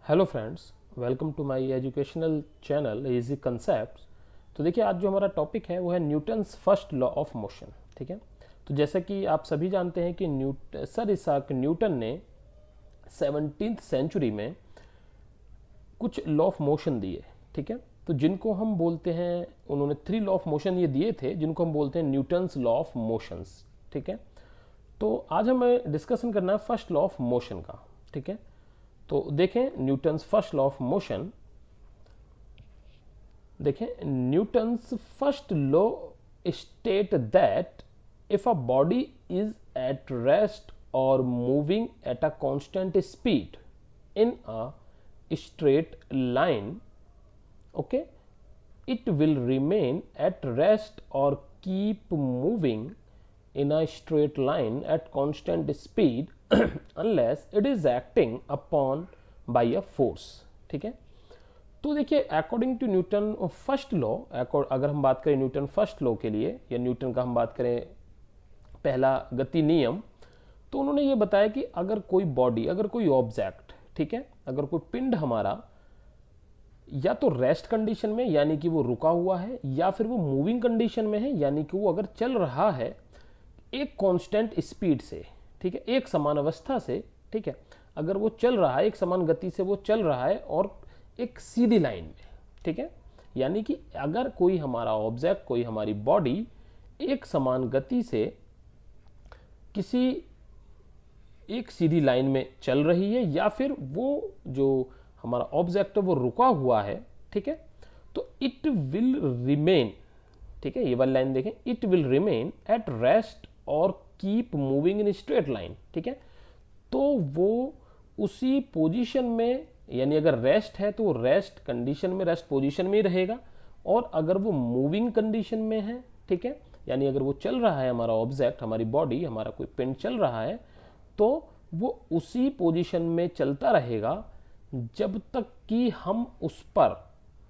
Hello friends, welcome to my educational channel easy concepts. तो देखिए, आज जो हमारा टॉपिक है वो है Newton's first law of motion. ठीक है, तो जैसा कि आप सभी जानते हैं कि सर इसाक न्यूटन ने 17th सेंचुरी में कुछ लॉ ऑफ मोशन दिए। ठीक है, तो जिनको हम बोलते हैं, उन्होंने 3 लॉ ऑफ मोशन ये दिए थे जिनको हम बोलते हैं न्यूटन्स लॉ ऑफ मोशंस। ठीक है, तो आज हमें डिस्कशन करना है फर्स्ट लॉ ऑफ मोशन का। ठीक है, तो देखें Newton's first law of motion. देखें, Newton's first law state that if a body is at rest और moving at a constant speed in a straight line, okay, it will remain at rest or keep moving in a straight line at constant speed unless it is acting upon by a force। ठीक है, तो देखिए according to Newton first law, अगर हम बात करें Newton first law के लिए या न्यूटन का हम बात करें पहला गति नियम, तो उन्होंने ये बताया कि अगर कोई बॉडी, अगर कोई ऑब्जेक्ट, ठीक है, अगर कोई पिंड हमारा या तो रेस्ट कंडीशन में यानी कि वो रुका हुआ है, या फिर वो मूविंग कंडीशन में है यानी कि वो अगर चल रहा है एक कांस्टेंट स्पीड से, ठीक है, एक समान अवस्था से, ठीक है, अगर वो चल रहा है एक समान गति से, वो चल रहा है और एक सीधी लाइन में, ठीक है, यानी कि अगर कोई हमारा ऑब्जेक्ट, कोई हमारी बॉडी एक समान गति से किसी एक सीधी लाइन में चल रही है या फिर वो जो हमारा ऑब्जेक्ट है वो रुका हुआ है, ठीक है, तो इट विल रिमेन, ठीक है, ये वाली लाइन देखें, it will remain at rest और keep moving in straight line. ठीक है, तो वो उसी पोजीशन में, यानी अगर रेस्ट है तो रेस्ट कंडीशन में, रेस्ट पोजीशन में ही रहेगा, और अगर वो मूविंग कंडीशन में है, ठीक है, यानी अगर वो चल रहा है हमारा ऑब्जेक्ट, हमारी बॉडी, हमारा कोई पिंड चल रहा है, तो वो उसी पोजीशन में चलता रहेगा जब तक कि हम उस पर,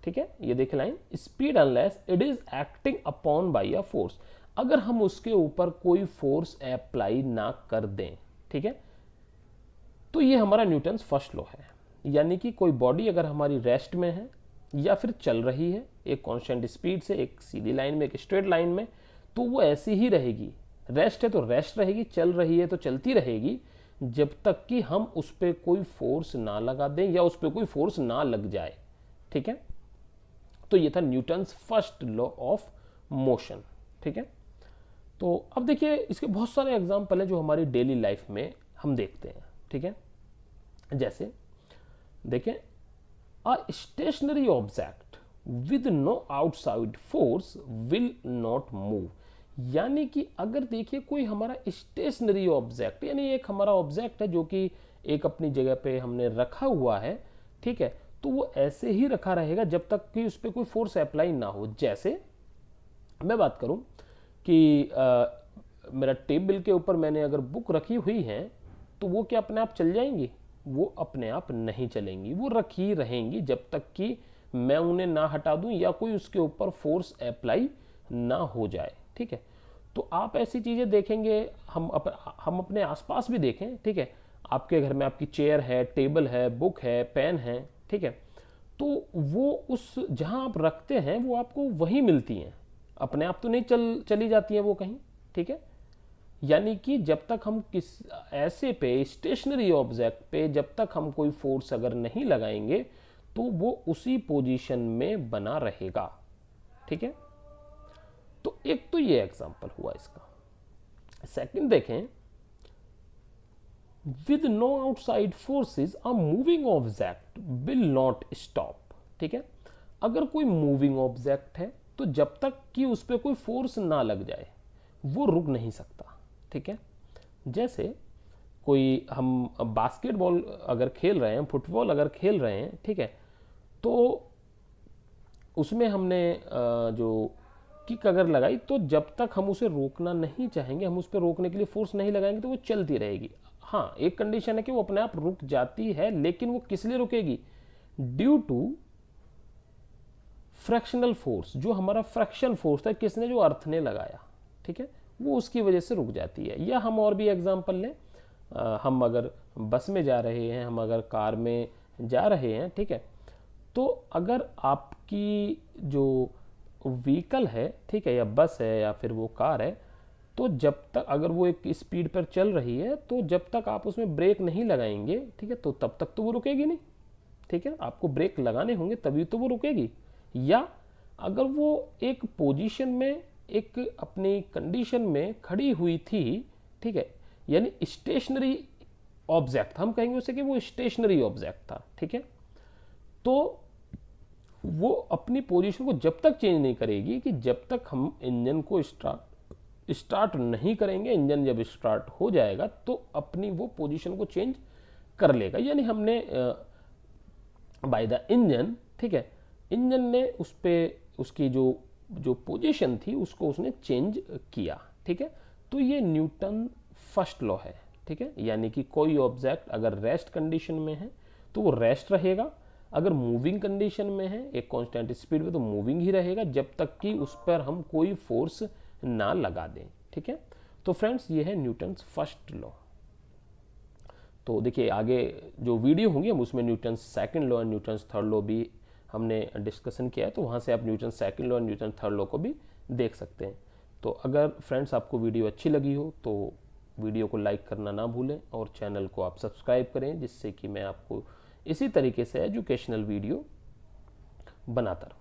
ठीक है, ये देखें line, speed unless it is acting upon bye a force, अगर हम उसके ऊपर कोई फोर्स अप्लाई ना कर दें। ठीक है, तो ये हमारा न्यूटन्स फर्स्ट लॉ है, यानी कि कोई बॉडी अगर हमारी रेस्ट में है या फिर चल रही है एक कांस्टेंट स्पीड से, एक सीधी लाइन में, एक स्ट्रेट लाइन में, तो वो ऐसी ही रहेगी। रेस्ट है तो रेस्ट रहेगी, चल रही है तो चलती रहेगी, जब तक कि हम उस पर कोई फोर्स ना लगा दें या उस पर कोई फोर्स ना लग जाए। ठीक है, तो ये था Newton's first law of motion. ठीक है, तो अब देखिए इसके बहुत सारे एग्जाम्पल है जो हमारी डेली लाइफ में हम देखते हैं। ठीक है, जैसे देखें, a stationary object with no outside force will not move, यानी कि अगर देखिए कोई हमारा स्टेशनरी ऑब्जेक्ट, यानी एक हमारा ऑब्जेक्ट है जो कि एक अपनी जगह पे हमने रखा हुआ है, ठीक है, तो वो ऐसे ही रखा रहेगा जब तक कि उस पर कोई फोर्स अप्लाई ना हो। जैसे मैं बात करूं कि मेरा टेबल के ऊपर मैंने अगर बुक रखी हुई है, तो वो क्या अपने आप चल जाएंगी? वो अपने आप नहीं चलेंगी, वो रखी रहेंगी जब तक कि मैं उन्हें ना हटा दूं या कोई उसके ऊपर फोर्स अप्लाई ना हो जाए। ठीक है, तो आप ऐसी चीज़ें देखेंगे, हम अपने आसपास भी देखें। ठीक है, आपके घर में आपकी चेयर है, टेबल है, बुक है, पेन है, ठीक है, तो वो उस जहां आप रखते हैं वो आपको वहीं मिलती हैं, अपने आप तो नहीं चली जाती हैं वो कहीं। ठीक है, यानी कि जब तक हम किस ऐसे पे स्टेशनरी ऑब्जेक्ट पे जब तक हम कोई फोर्स अगर नहीं लगाएंगे तो वो उसी पोजीशन में बना रहेगा। ठीक है, तो एक तो ये एग्जांपल हुआ इसका। सेकंड देखें, with no outside forces a moving object will not stop. ठीक है, अगर कोई मूविंग ऑब्जेक्ट है तो जब तक कि उस पर कोई फोर्स ना लग जाए वो रुक नहीं सकता। ठीक है, जैसे कोई हम बास्केटबॉल अगर खेल रहे हैं, फुटबॉल अगर खेल रहे हैं, ठीक है, तो उसमें हमने जो किक अगर लगाई, तो जब तक हम उसे रोकना नहीं चाहेंगे, हम उस पर रोकने के लिए फोर्स नहीं लगाएंगे, तो वो चलती रहेगी। हाँ, एक कंडीशन है कि वो अपने आप रुक जाती है, लेकिन वो किस लिए रुकेगी? ड्यू टू फ्रैक्शनल फोर्स, जो हमारा फ्रैक्शन फोर्स था, किसने, जो अर्थ ने लगाया, ठीक है, वो उसकी वजह से रुक जाती है। या हम और भी एग्जांपल लें, हम अगर बस में जा रहे हैं, हम अगर कार में जा रहे हैं, ठीक है, तो अगर आपकी जो व्हीकल है, ठीक है, या बस है या फिर वो कार है, तो जब तक अगर वो एक स्पीड पर चल रही है तो जब तक आप उसमें ब्रेक नहीं लगाएंगे, ठीक है, तो तब तक तो वो रुकेगी नहीं, ठीक है, आपको ब्रेक लगाने होंगे तभी तो वो रुकेगी। या अगर वो एक पोजीशन में, एक अपनी कंडीशन में खड़ी हुई थी, ठीक है, यानी स्टेशनरी ऑब्जेक्ट, हम कहेंगे उसे कि वो स्टेशनरी ऑब्जेक्ट था, ठीक है, तो वो अपनी पोजीशन को जब तक चेंज नहीं करेगी कि जब तक हम इंजन को स्टार्ट नहीं करेंगे। इंजन जब स्टार्ट हो जाएगा तो अपनी वो पोजीशन को चेंज कर लेगा, यानी हमने बाय द इंजन, ठीक है, इंजन ने उस पे उसकी जो जो पोजीशन थी उसको उसने चेंज किया, ठीक है। तो ये न्यूटन फर्स्ट लॉ है, ठीक है, यानी कि कोई ऑब्जेक्ट अगर रेस्ट कंडीशन में है तो वो रेस्ट रहेगा, अगर मूविंग कंडीशन में है एक कांस्टेंट स्पीड पे तो मूविंग ही रहेगा जब तक कि उस पर हम कोई फोर्स ना लगा दें, ठीक है। तो फ्रेंड्स ये है न्यूटन्स फर्स्ट लॉ। तो देखिए आगे जो वीडियो होंगी हम उसमें Newton's second law and Newton's third law भी हमने डिस्कशन किया है, तो वहाँ से आप Newton second law and Newton third law को भी देख सकते हैं। तो अगर फ्रेंड्स आपको वीडियो अच्छी लगी हो तो वीडियो को लाइक करना ना भूलें और चैनल को आप सब्सक्राइब करें, जिससे कि मैं आपको इसी तरीके से एजुकेशनल वीडियो बनाता रहूँ।